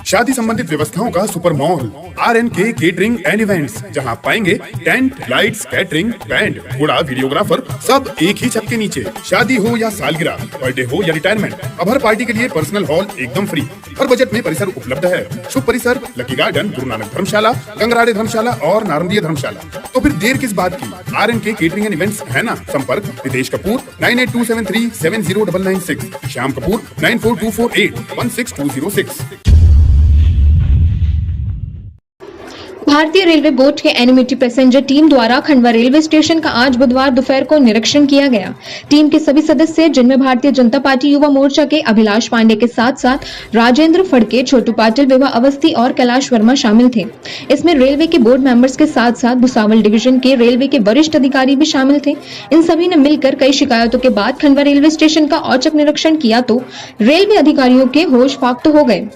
शादी संबंधित व्यवस्थाओं का super mall RNK catering and events, जहां पाएंगे टेंट, लाइट्स, कैटरिंग, बैंड, घोड़ा, वीडियोग्राफर, सब एक ही छत के नीचे। शादी हो या सालगिरह, बर्थडे हो या रिटायरमेंट, अब हर पार्टी के लिए पर्सनल हॉल एकदम फ्री और बजट में परिसर उपलब्ध है। शुभ परिसर लकी गार्डन, गुरु नानक धर्मशाला, गंगराड़े धर्मशाला और नारंदिया धर्मशाला। तो फिर देर किस बात की, RNK केटरिंग एंड इवेंट्स है ना। संपर्क रितेश कपूर 9827370996, श्याम कपूर 9424816206। भारतीय रेलवे बोर्ड के एनिमिटी पैसेंजर टीम द्वारा खंडवा रेलवे स्टेशन का आज बुधवार दोपहर को निरीक्षण किया गया। टीम के सभी सदस्य, जिनमें भारतीय जनता पार्टी युवा मोर्चा के अभिलाष पांडे के साथ साथ राजेंद्र फड़के, छोटू पाटिल, विभा अवस्थी और कैलाश वर्मा शामिल थे। इसमें रेलवे के बोर्ड मेंबर्स के साथ साथ भुसावल डिवीजन के रेलवे के वरिष्ठ अधिकारी भी शामिल थे। इन सभी ने मिलकर कई शिकायतों के बाद खंडवा रेलवे स्टेशन का औचक निरीक्षण किया तो रेलवे अधिकारियों के होश फाख्त हो गए।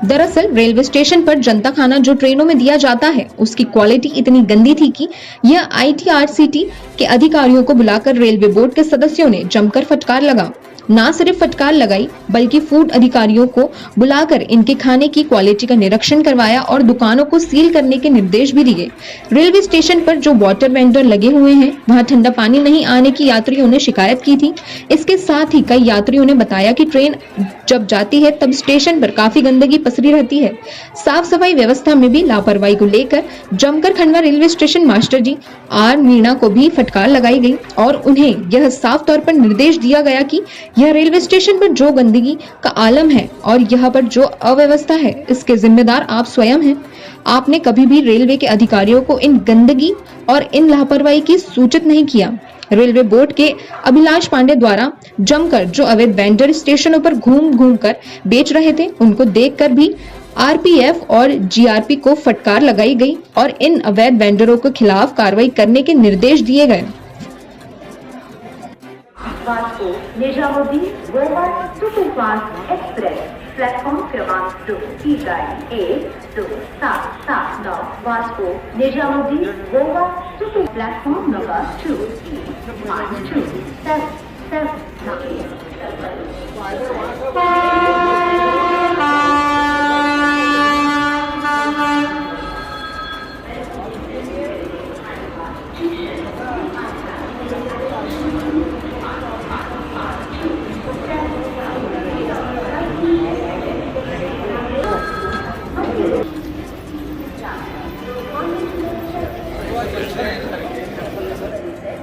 दरअसल रेलवे स्टेशन पर जनता खाना जो ट्रेनों में दिया जाता है, उसकी क्वालिटी इतनी गंदी थी कि यह ITRCT के अधिकारियों को बुलाकर रेलवे बोर्ड के सदस्यों ने जमकर फटकार लगा। ना सिर्फ फटकार लगाई, बल्कि फूड अधिकारियों को बुलाकर इनके खाने की क्वालिटी का निरीक्षण करवाया और दुकानों को सील करने के निर्देश भी दिए। रेलवे स्टेशन पर जो वाटर वेंडर लगे हुए हैं, वहां ठंडा पानी नहीं आने की यात्रियों ने शिकायत की थी। इसके साथ ही कई यात्रियों ने बताया कि ट्रेन जब जाती है तब स्टेशन पर काफी गंदगी पसरी रहती है। साफ सफाई व्यवस्था में भी लापरवाही को लेकर जमकर खंडवा रेलवे स्टेशन मास्टर जी R मीणा को भी फटकार लगाई गई और उन्हें यह साफ तौर पर निर्देश दिया गया कि यह रेलवे स्टेशन पर जो गंदगी का आलम है और यहाँ पर जो अव्यवस्था है, इसके जिम्मेदार आप स्वयं हैं। आपने कभी भी रेलवे के अधिकारियों को इन गंदगी और इन लापरवाही की सूचित नहीं किया। रेलवे बोर्ड के अभिलाष पांडे द्वारा जमकर जो अवैध वेंडर स्टेशनों पर घूम कर बेच रहे थे, उनको देखकर भी RPF और GRP को फटकार लगाई गई और इन अवैध वेंडरों के खिलाफ कार्रवाई करने के निर्देश दिए गए। Nizamuddin Goa superfast express platform क्रमांक 2 की गाड़ी 12779 Vasco Nizamuddin Goa super platform number 2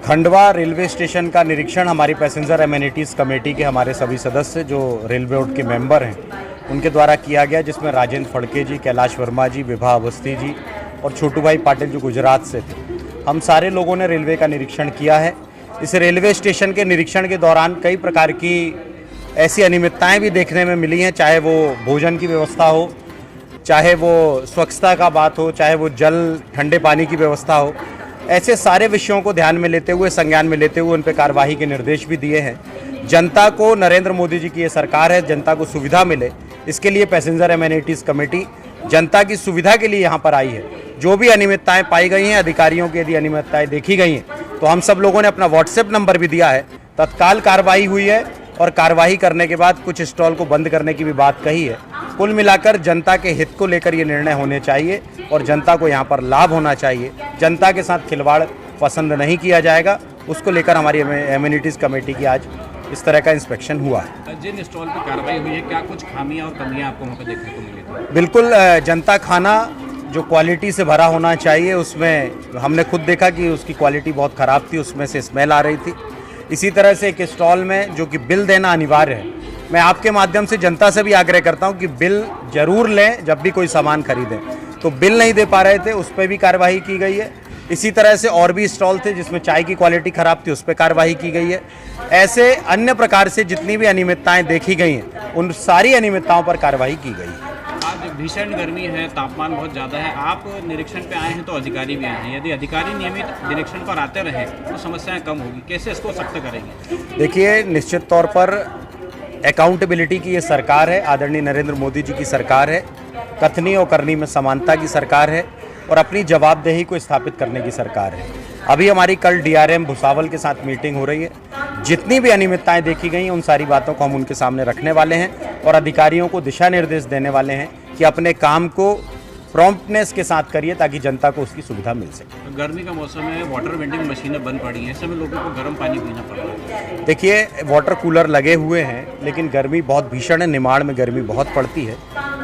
Khandwa railway station का निरीक्षण हमारी पैसेंजर एमेनिटीज़ कमेटी के हमारे सभी सदस्य जो रेलवे बोर्ड के मेंबर हैं, उनके द्वारा किया गया, जिसमें राजेंद्र फड़के जी, कैलाश वर्मा जी, विभा अवस्थी जी और छोटू भाई पाटिल जो गुजरात से थे। हम सारे लोगों ने रेलवे का निरीक्षण किया है। इस रेलवे स्टेशन के निरीक्षण के दौरान कई प्रकार की ऐसी अनियमितताएँ भी देखने में मिली हैं, चाहे वो भोजन की व्यवस्था हो, चाहे वो स्वच्छता का बात हो, चाहे वो जल ठंडे पानी की व्यवस्था हो। ऐसे सारे विषयों को ध्यान में लेते हुए, संज्ञान में लेते हुए उन पर कार्यवाही के निर्देश भी दिए हैं। जनता को, नरेंद्र मोदी जी की ये सरकार है, जनता को सुविधा मिले, इसके लिए पैसेंजर एमेनिटीज़ कमेटी जनता की सुविधा के लिए यहाँ पर आई है। जो भी अनियमितताएँ पाई गई हैं, अधिकारियों की यदि अनियमितताएँ देखी गई हैं, तो हम सब लोगों ने अपना व्हाट्सएप नंबर भी दिया है। तत्काल कार्रवाई हुई है और कार्रवाई करने के बाद कुछ स्टॉल को बंद करने की भी बात कही है। कुल मिलाकर जनता के हित को लेकर ये निर्णय होने चाहिए और जनता को यहाँ पर लाभ होना चाहिए। जनता के साथ खिलवाड़ पसंद नहीं किया जाएगा, उसको लेकर हमारी एमेनिटीज़ कमेटी की आज इस तरह का इंस्पेक्शन हुआ है। जिन स्टॉल पर कार्रवाई हुई है, क्या कुछ खामियां और कमियां आपको वहाँ पर देखने को मिली? बिल्कुल, जनता खाना जो क्वालिटी से भरा होना चाहिए, उसमें हमने खुद देखा कि उसकी क्वालिटी बहुत ख़राब थी, उसमें से स्मेल आ रही थी। इसी तरह से एक स्टॉल में जो कि बिल देना अनिवार्य है, मैं आपके माध्यम से जनता से भी आग्रह करता हूं कि बिल जरूर लें जब भी कोई सामान खरीदें। तो बिल नहीं दे पा रहे थे, उस पर भी कार्रवाई की गई है। इसी तरह से और भी स्टॉल थे जिसमें चाय की क्वालिटी ख़राब थी, उस पर कार्रवाई की गई है। ऐसे अन्य प्रकार से जितनी भी अनियमितताएँ देखी गई हैं, उन सारी अनियमितताओं पर कार्रवाई की गई है। आज भीषण गर्मी है, तापमान बहुत ज़्यादा है, आप निरीक्षण पे आए हैं तो अधिकारी भी आए हैं। यदि अधिकारी नियमित निरीक्षण पर आते रहे तो समस्याएं कम होगी, कैसे इसको सख्त करेंगे? देखिए, निश्चित तौर पर अकाउंटेबिलिटी की ये सरकार है, आदरणीय नरेंद्र मोदी जी की सरकार है, कथनी और करनी में समानता की सरकार है और अपनी जवाबदेही को स्थापित करने की सरकार है। अभी हमारी कल DRM भुसावल के साथ मीटिंग हो रही है। जितनी भी अनियमितताएं देखी गई हैं, उन सारी बातों को हम उनके सामने रखने वाले हैं और अधिकारियों को दिशा निर्देश देने वाले हैं कि अपने काम को प्रॉम्प्टनेस के साथ करिए ताकि जनता को उसकी सुविधा मिल सके। गर्मी का मौसम है, वाटर वेंडिंग मशीनें बंद पड़ी हैं, ऐसे में लोगों को गर्म पानी पीना पड़ रहा है। देखिए, वाटर कूलर लगे हुए हैं, लेकिन गर्मी बहुत भीषण है। निमाड़ में गर्मी बहुत पड़ती है।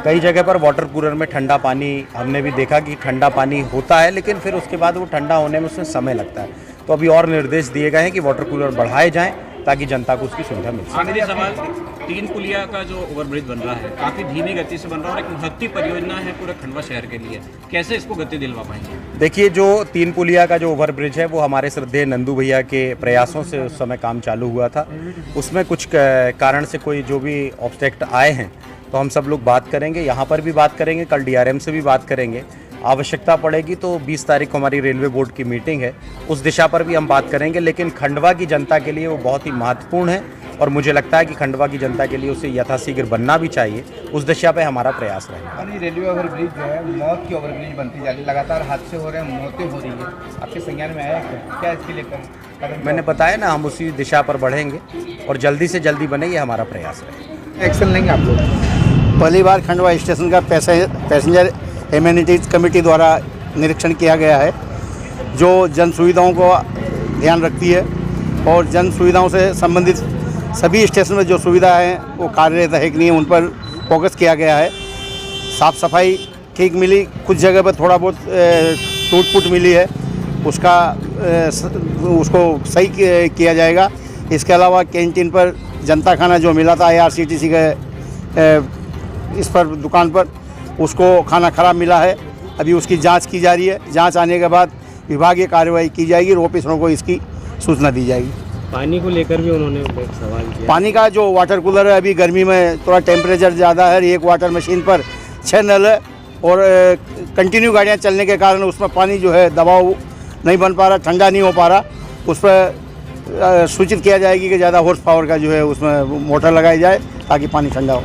कई जगह पर वाटर कूलर में ठंडा पानी हमने भी देखा कि ठंडा पानी होता है, लेकिन फिर उसके बाद वो ठंडा होने में उसमें समय लगता है। तो अभी और निर्देश दिए गए हैं कि वाटर कूलर बढ़ाए जाएं ताकि जनता को उसकी सुविधा मिल सके। आखिरी सवाल, 3 पुलिया का जो ओवरब्रिज बन रहा है काफ़ी धीमी गति से बन रहा है और एक महत्वपूर्ण परियोजना है पूरे खंडवा शहर के लिए, कैसे इसको गति दिलवा पाएंगे? देखिए, जो 3 पुलिया का जो ओवरब्रिज है वो हमारे श्रद्धेय नंदू भैया के प्रयासों से उस समय काम चालू हुआ था। उसमें कुछ कारण से कोई जो भी ऑब्स्टेक्ट आए हैं तो हम सब लोग बात करेंगे, यहाँ पर भी बात करेंगे, कल DRM से भी बात करेंगे। आवश्यकता पड़ेगी तो 20 तारीख को हमारी रेलवे बोर्ड की मीटिंग है, उस दिशा पर भी हम बात करेंगे। लेकिन खंडवा की जनता के लिए वो बहुत ही महत्वपूर्ण है और मुझे लगता है कि खंडवा की जनता के लिए उसे यथाशीघ्र बनना भी चाहिए। उस दिशा पे हमारा प्रयास रहेगा। रेलवे ओवरब्रिज जो है मौत की ओवरब्रिज बनती जा रही है, लगातार हादसे हो रहे हैं, मौतें हो रही है, आपके संज्ञान में आया क्या इसके लेकर? मैंने बताया ना, हम उसी दिशा पर बढ़ेंगे और जल्दी से जल्दी बने, ये हमारा प्रयास रहेगा। एक्शन लेंगे आप लोग? पहली बार खंडवा स्टेशन का पैसेंजर एमेनिटीज़ कमेटी द्वारा निरीक्षण किया गया है, जो जन सुविधाओं को ध्यान रखती है और जन सुविधाओं से संबंधित सभी स्टेशन में जो सुविधा है वो कार्यरत है कि नहीं, उन पर फोकस किया गया है। साफ़ सफाई ठीक मिली, कुछ जगह पर थोड़ा बहुत टूट फूट मिली है, उसको सही किया जाएगा। इसके अलावा कैंटीन पर जनता खाना जो मिला था IRCTC के इस पर दुकान पर, उसको खाना खराब मिला है। अभी उसकी जांच की जा रही है। जांच आने के बाद विभागीय कार्रवाई की जाएगी और ऑफिसरों को इसकी सूचना दी जाएगी। पानी को लेकर भी उन्होंने एक सवाल किया। पानी का जो वाटर कूलर है, अभी गर्मी में थोड़ा टेम्परेचर ज़्यादा है, एक वाटर मशीन पर 6 नल है और कंटिन्यू गाड़ियाँ चलने के कारण उसमें पानी जो है दबाव नहीं बन पा रहा, ठंडा नहीं हो पा रहा। उस पर सूचित किया जाएगी कि ज़्यादा हॉर्स पावर का जो है उसमें मोटर लगाई जाए ताकि पानी ठंडा हो।